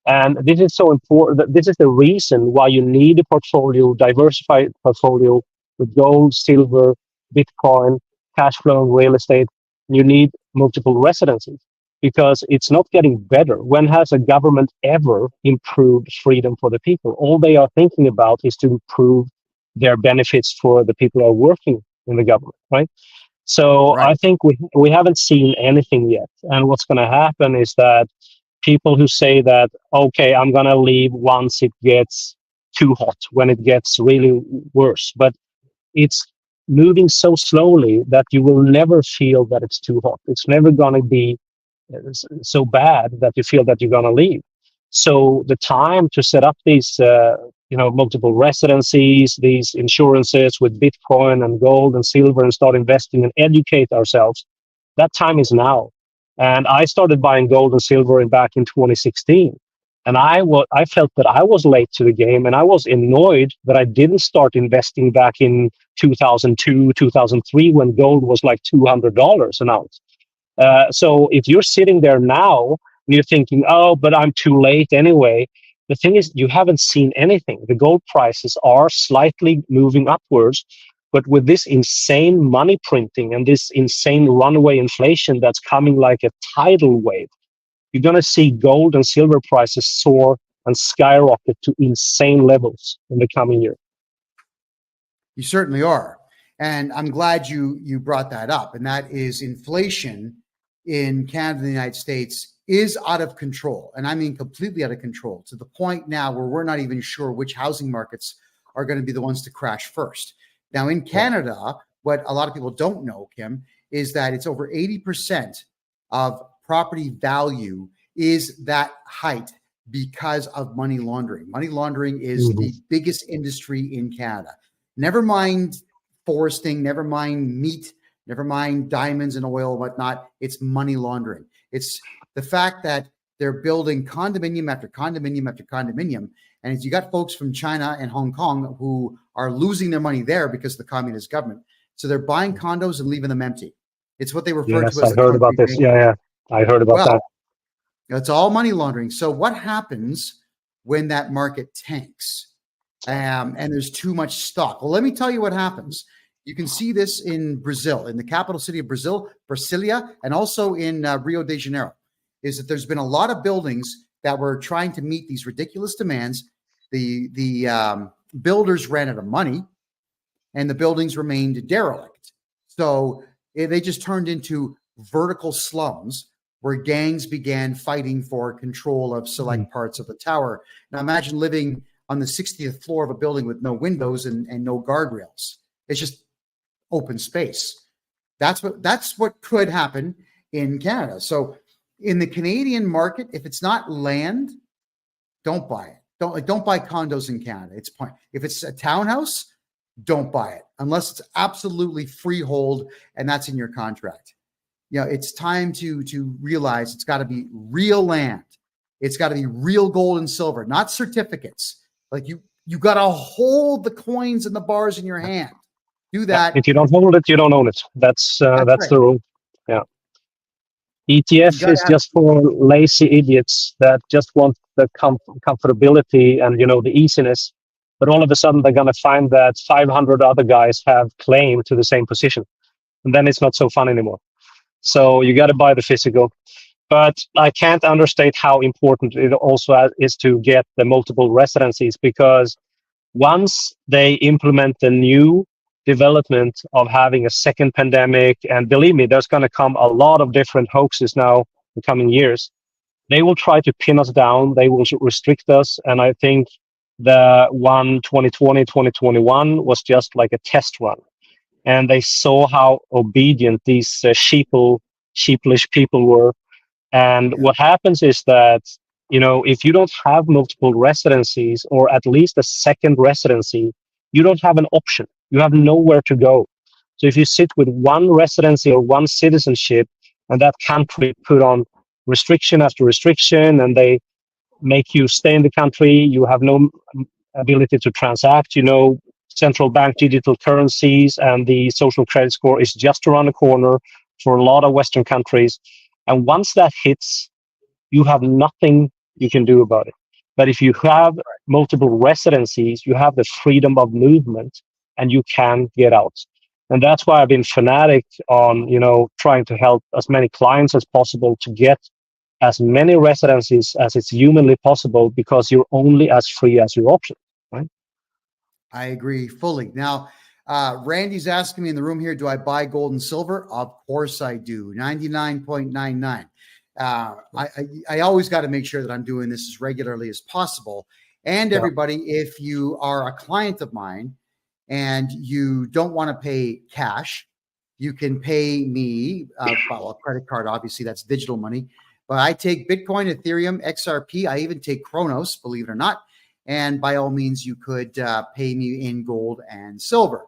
And this is so important. This is the reason why you need a portfolio, diversified portfolio with gold, silver, Bitcoin, cash flow, real estate. You need multiple residencies because it's not getting better. When has a government ever improved freedom for the people? All they are thinking about is to improve their benefits for the people who are working in the government, right? So I think we haven't seen anything yet. And what's going to happen is that people who say that, okay, I'm going to leave once it gets too hot, when it gets really worse. But it's moving so slowly that you will never feel that it's too hot. It's never going to be so bad that you feel that you're going to leave. So the time to set up these, multiple residencies, these insurances with Bitcoin and gold and silver and start investing and educate ourselves, that time is now. And I started buying gold and silver back in 2016. And I felt that I was late to the game, and I was annoyed that I didn't start investing back in 2002, 2003, when gold was like $200 an ounce. So if you're sitting there now and you're thinking, oh, but I'm too late anyway, the thing is, you haven't seen anything. The gold prices are slightly moving upwards, but with this insane money printing and this insane runaway inflation that's coming like a tidal wave, you're going to see gold and silver prices soar and skyrocket to insane levels in the coming year. You certainly are. And I'm glad you brought that up. And that is inflation in Canada and the United States is out of control. And I mean completely out of control, to the point now where we're not even sure which housing markets are going to be the ones to crash first. Now, in Canada, what a lot of people don't know, Kim, is that it's over 80% of property value is that height because of money laundering. Money laundering is the biggest industry in Canada. Never mind foresting, never mind meat, never mind diamonds and oil and whatnot. It's money laundering. It's the fact that they're building condominium after condominium after condominium. And as you got folks from China and Hong Kong who are losing their money there because of the communist government. So they're buying condos and leaving them empty. It's what they refer to as I heard about this. Yeah. I heard about that. It's all money laundering. So what happens when that market tanks and there's too much stock? Well, let me tell you what happens. You can see this in Brazil, in the capital city of Brazil, Brasilia, and also in Rio de Janeiro, is that there's been a lot of buildings that were trying to meet these ridiculous demands. The builders ran out of money, and the buildings remained derelict. So they just turned into vertical slums where gangs began fighting for control of select parts of the tower. Now imagine living on the 60th floor of a building with no windows and no guardrails. It's just open space. That's what could happen in Canada. So in the Canadian market, if it's not land, don't buy it. Don't buy condos in Canada. It's point. If it's a townhouse, don't buy it unless it's absolutely freehold and that's in your contract. It's time to realize it's got to be real land. It's got to be real gold and silver, not certificates. Like you got to hold the coins and the bars in your hand. Do that. If you don't hold it, you don't own it. That's right. The rule. Yeah. ETF is just for lazy idiots that just want the comfortability and the easiness. But all of a sudden, they're going to find that 500 other guys have claim to the same position, and then it's not so fun anymore. So you got to buy the physical. But I can't understate how important it also is to get the multiple residencies, because once they implement the new development of having a second pandemic, and believe me, there's going to come a lot of different hoaxes now in the coming years, they will try to pin us down. They will restrict us. And I think the one 2020, 2021 was just like a test run. And they saw how obedient these sheeplish people were. And what happens is that, if you don't have multiple residencies, or at least a second residency, you don't have an option. You have nowhere to go. So if you sit with one residency or one citizenship, and that country put on restriction after restriction, and they make you stay in the country, you have no ability to transact, central bank digital currencies and the social credit score is just around the corner for a lot of Western countries. And once that hits, you have nothing you can do about it. But if you have multiple residencies, you have the freedom of movement and you can get out. And that's why I've been fanatic on, trying to help as many clients as possible to get as many residencies as it's humanly possible, because you're only as free as your options, right? I agree fully. Now, Randy's asking me in the room here, do I buy gold and silver? Of course I do. 99.99. I always got to make sure that I'm doing this as regularly as possible. And everybody, if you are a client of mine and you don't want to pay cash, you can pay me, a credit card, obviously that's digital money, but I take Bitcoin, Ethereum, XRP. I even take Kronos, believe it or not. And by all means, you could pay me in gold and silver.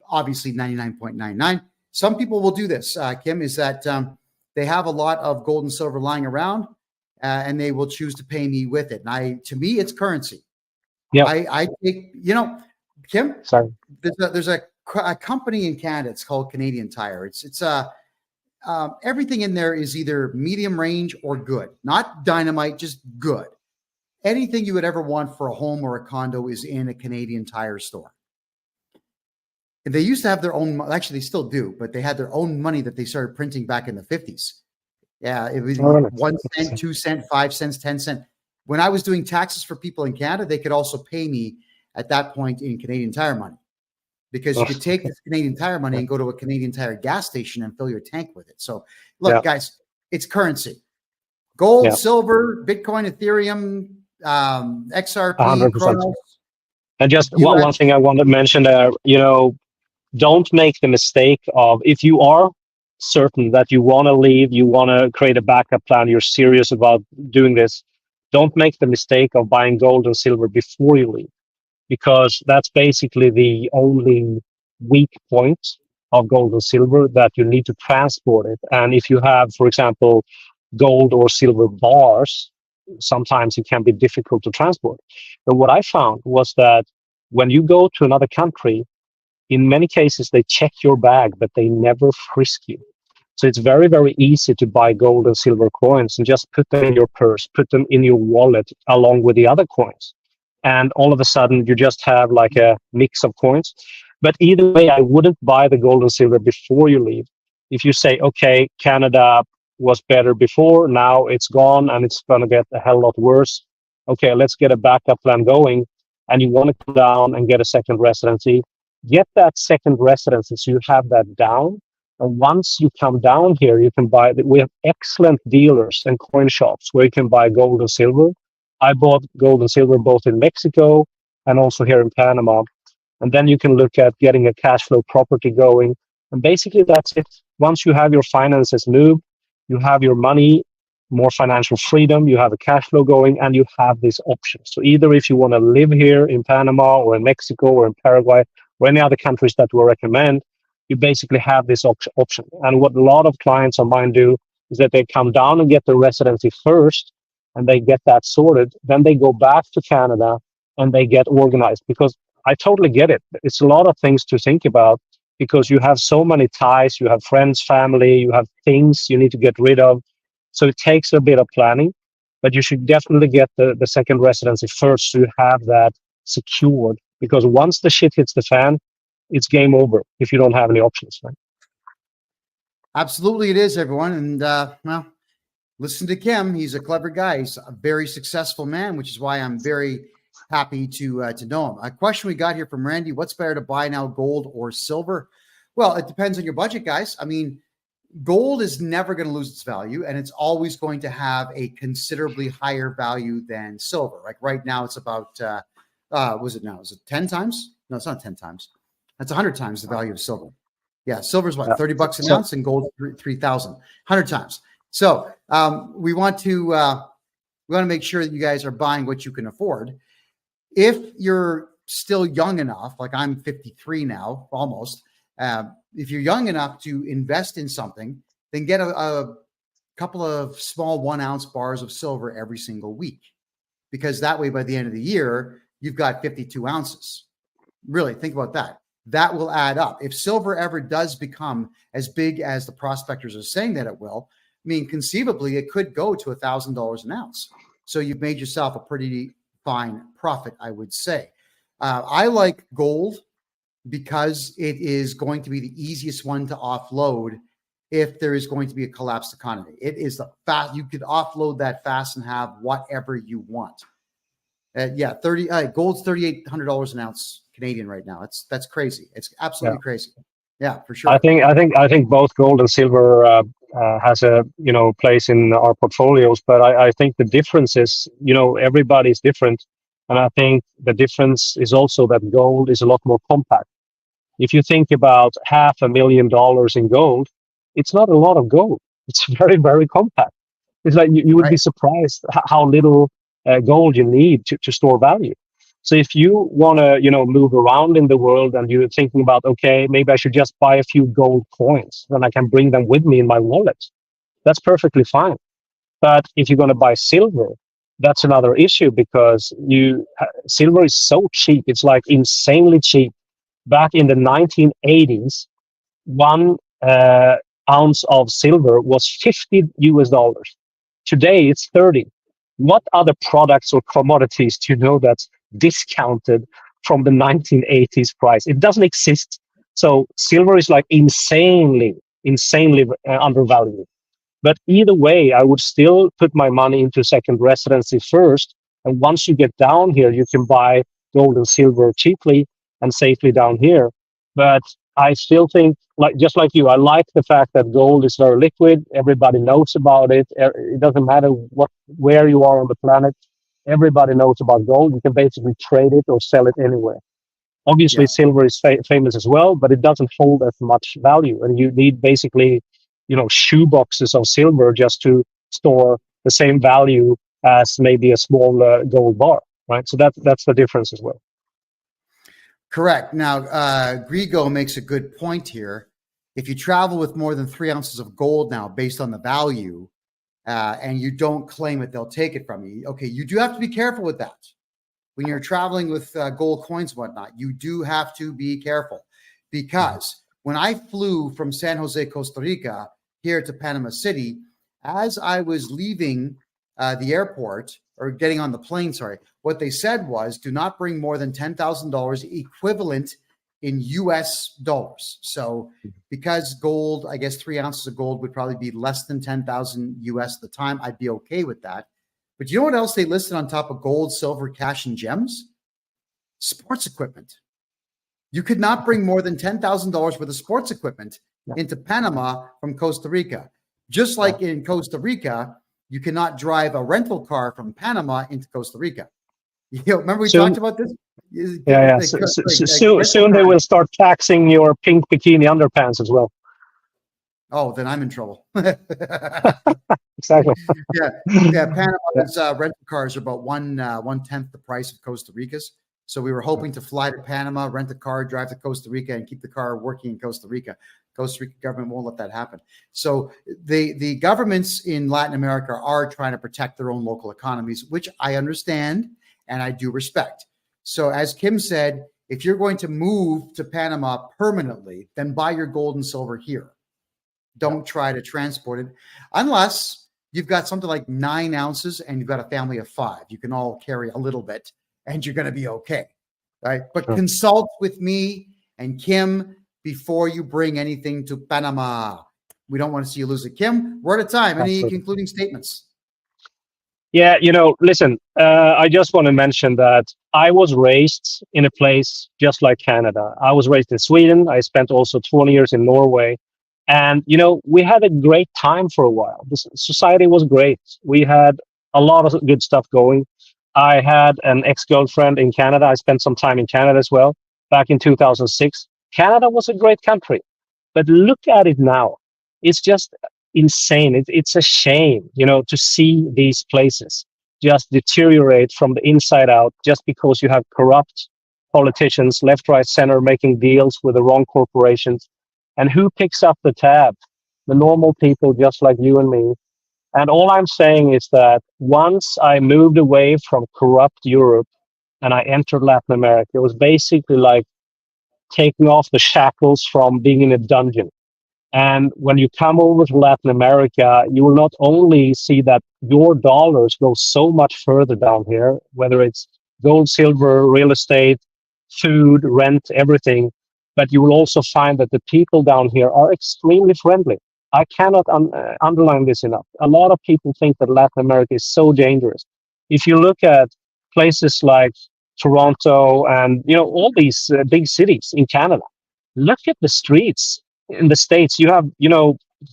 Obviously, 99.99. Some people will do this, Kim, is that they have a lot of gold and silver lying around, and they will choose to pay me with it. And to me, it's currency. Yeah, I take, Kim. Sorry. There's a company in Canada. It's called Canadian Tire. It's everything in there is either medium range or good, not dynamite, just good. Anything you would ever want for a home or a condo is in a Canadian Tire store. And they used to have their own, actually they still do, but they had their own money that they started printing back in the 50s. Yeah, it was 1 cent, 2 cent, 5 cents, 10 cents. When I was doing taxes for people in Canada, they could also pay me at that point in Canadian Tire money, because you could take this Canadian Tire money and go to a Canadian Tire gas station and fill your tank with it. So look, guys, it's currency. Gold, silver, Bitcoin, Ethereum, XRP, 100%. Kronos. And just one thing I want to mention there, don't make the mistake of, if you are certain that you want to leave, you want to create a backup plan, you're serious about doing this, don't make the mistake of buying gold and silver before you leave, because that's basically the only weak point of gold and silver, that you need to transport it. And if you have, for example, gold or silver bars, sometimes it can be difficult to transport. But what I found was that when you go to another country, in many cases, they check your bag, but they never frisk you. So it's very, very easy to buy gold and silver coins and just put them in your purse, put them in your wallet along with the other coins. And all of a sudden, you just have like a mix of coins. But either way, I wouldn't buy the gold and silver before you leave. If you say, okay, Canada was better before, now it's gone and it's going to get a hell lot worse. Okay, let's get a backup plan going. And you want to come down and get a second residency, get that second residency so you have that down. And once you come down here, you can buy. We have excellent dealers and coin shops where you can buy gold and silver. I bought gold and silver both in Mexico and also here in Panama. And then you can look at getting a cash flow property going. And basically, that's it. Once you have your finances moved, you have your money, more financial freedom, you have a cash flow going, and you have these options. So either if you want to live here in Panama or in Mexico or in Paraguay or any other countries that we recommend, you basically have this option. And what a lot of clients of mine do is that they come down and get the residency first, and they get that sorted. Then they go back to Canada and they get organized, because I totally get it. It's a lot of things to think about because you have so many ties, you have friends, family, you have things you need to get rid of. So it takes a bit of planning, but you should definitely get the second residency first so you have that secured, because once the shit hits the fan, it's game over if you don't have any options, right? Absolutely, it is, everyone. And well, listen to Kim. He's a clever guy. He's a very successful man, which is why I'm very happy to know him. A question we got here from Randy: what's better to buy now, gold or silver? Well, it depends on your budget, guys. I mean, gold is never going to lose its value, and it's always going to have a considerably higher value than silver. Like right now, it's about was it now? Is it 10 times? No, it's not 10 times. That's 100 times the value of silver. Yeah, silver's what, 30 bucks an ounce, and gold 3,000, 100 times. So we want to make sure that you guys are buying what you can afford. If you're still young enough, like I'm 53 now, almost, if you're young enough to invest in something, then get a couple of small 1 ounce bars of silver every single week, because that way, by the end of the year, you've got 52 ounces. Really, think about that. That will add up. If silver ever does become as big as the prospectors are saying that it will, I mean, conceivably, it could go to $1,000 an ounce. So you've made yourself a pretty fine profit, I would say. I like gold because it is going to be the easiest one to offload if there is going to be a collapsed economy. It is the fast. You could offload that fast and have whatever you want. Yeah, gold's $3,800 an ounce Canadian right now. That's crazy. It's absolutely crazy. Yeah, for sure. I think both gold and silver has a place in our portfolios, but I think the difference is everybody's different, and I think the difference is also that gold is a lot more compact. If you think about $500,000 in gold, it's not a lot of gold. It's very, very compact. It's like you would be surprised how little gold you need to store value. So if you want to, move around in the world and you're thinking about, okay, maybe I should just buy a few gold coins, then I can bring them with me in my wallet. That's perfectly fine. But if you're going to buy silver, that's another issue, because silver is so cheap. It's like insanely cheap. Back in the 1980s, 1 ounce of silver was $50. Today, it's 30. What other products or commodities do you know that's discounted from the 1980s price? It doesn't exist. So silver is like insanely undervalued. But either way, I would still put my money into second residency first. And once you get down here, you can buy gold and silver cheaply and safely down here. But I still think, just like you, I like the fact that gold is very liquid. Everybody knows about it. It doesn't matter where you are on the planet. Everybody knows about gold. You can basically trade it or sell it anywhere. Obviously, silver is famous as well, but it doesn't hold as much value. And you need basically, shoe boxes of silver just to store the same value as maybe a small gold bar, right? So that's the difference as well. Correct. Now, Grigo makes a good point here. If you travel with more than 3 ounces of gold now, based on the value, and you don't claim it, they'll take it from you. Okay, you do have to be careful with that. When you're traveling with gold coins and whatnot, you do have to be careful, because when I flew from San Jose, Costa Rica, here to Panama City, as I was leaving the airport, or getting on the plane, sorry, what they said was, do not bring more than $10,000 equivalent in US dollars. So because gold, I guess 3 ounces of gold would probably be less than 10,000 US at the time, I'd be okay with that. But you know what else they listed on top of gold, silver, cash, and gems? Sports equipment. You could not bring more than $10,000 worth of sports equipment into Panama from Costa Rica. Just like in Costa Rica, you cannot drive a rental car from Panama into Costa Rica. Remember we talked about this? Yeah. Soon they will start taxing your pink bikini underpants as well. Oh, then I'm in trouble. Exactly. Yeah. Panama's rental cars are about 1/10 the price of Costa Rica's. So we were hoping to fly to Panama, rent a car, drive to Costa Rica, and keep the car working in Costa Rica. Costa Rica government won't let that happen. So the governments in Latin America are trying to protect their own local economies, which I understand and I do respect. So as Kim said, if you're going to move to Panama permanently, then buy your gold and silver here. Don't try to transport it unless you've got something like 9 ounces and you've got a family of 5. You can all carry a little bit and you're going to be okay. Right. But consult with me and Kim before you bring anything to Panama. We don't want to see you lose it. Kim, we're out of time. Any concluding statements? Yeah, listen, I just want to mention that I was raised in a place just like Canada. I was raised in Sweden. I spent also 20 years in Norway. And, we had a great time for a while. The society was great. We had a lot of good stuff going. I had an ex-girlfriend in Canada. I spent some time in Canada as well, back in 2006. Canada was a great country. But look at it now. It's just insane. It's a shame, to see these places just deteriorate from the inside out just because you have corrupt politicians, left, right, center, making deals with the wrong corporations. And who picks up the tab? The normal people just like you and me. And all I'm saying is that once I moved away from corrupt Europe and I entered Latin America, it was basically like taking off the shackles from being in a dungeon. And when you come over to Latin America, you will not only see that your dollars go so much further down here, whether it's gold, silver, real estate, food, rent, everything, but you will also find that the people down here are extremely friendly. I cannot underline this enough. A lot of people think that Latin America is so dangerous. If you look at places like Toronto and all these big cities in Canada, look at the streets in the States. You have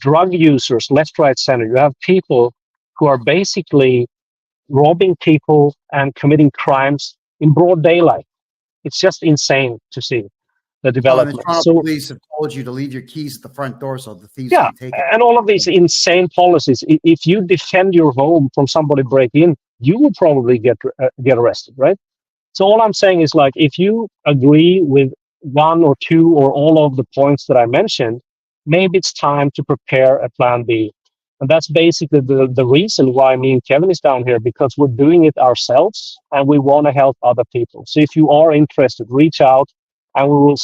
drug users left, right, center. You have people who are basically robbing people and committing crimes in broad daylight. It's just insane to see the development. And the Toronto police have told you to leave your keys at the front door so the thieves can take it. And all of these insane policies. If you defend your home from somebody breaking in, you will probably get arrested, right? So all I'm saying is, like, if you agree with one or two or all of the points that I mentioned, maybe it's time to prepare a plan B. And that's basically the reason why me and Kevin is down here, because we're doing it ourselves and we want to help other people. So if you are interested, reach out and we will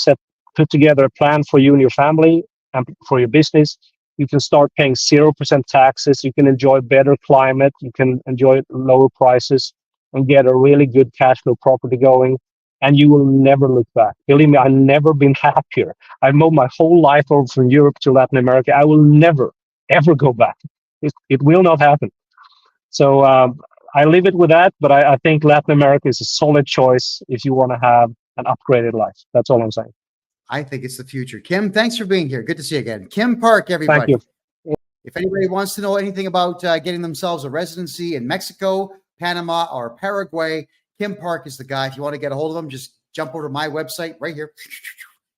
put together a plan for you and your family and for your business. You can start paying 0% taxes. You can enjoy better climate. You can enjoy lower prices and get a really good cash flow property going. And you will never look back. Believe me, I've never been happier. I've moved my whole life over from Europe to Latin America. I will never, ever go back. It will not happen. So I leave it with that. But I think Latin America is a solid choice if you want to have an upgraded life. That's all I'm saying. I think it's the future. Kim, thanks for being here. Good to see you again. Kim Park, everybody. Thank you. If anybody wants to know anything about getting themselves a residency in Mexico, Panama, or Paraguay, Kim Park is the guy. If you want to get a hold of him, just jump over to my website right here,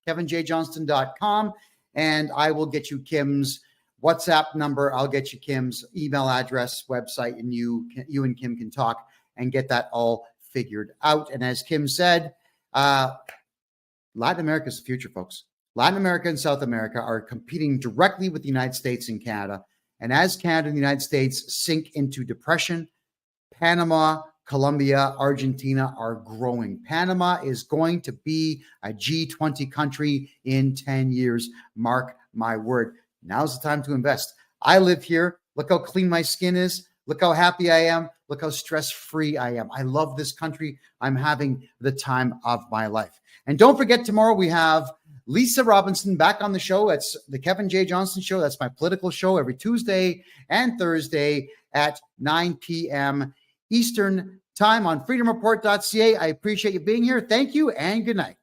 kevinjjohnston.com, and I will get you Kim's WhatsApp number. I'll get you Kim's email address, website, and you and Kim can talk and get that all figured out. And as Kim said, Latin America is the future, folks. Latin America and South America are competing directly with the United States and Canada. And as Canada and the United States sink into depression, Panama, Colombia, Argentina are growing. Panama is going to be a G20 country in 10 years. Mark my word. Now's the time to invest. I live here. Look how clean my skin is. Look how happy I am. Look how stress-free I am. I love this country. I'm having the time of my life. And don't forget, tomorrow we have Lisa Robinson back on the show. That's the Kevin J. Johnston Show. That's my political show every Tuesday and Thursday at 9 p.m. Eastern time on freedomreport.ca. I appreciate you being here. Thank you and good night.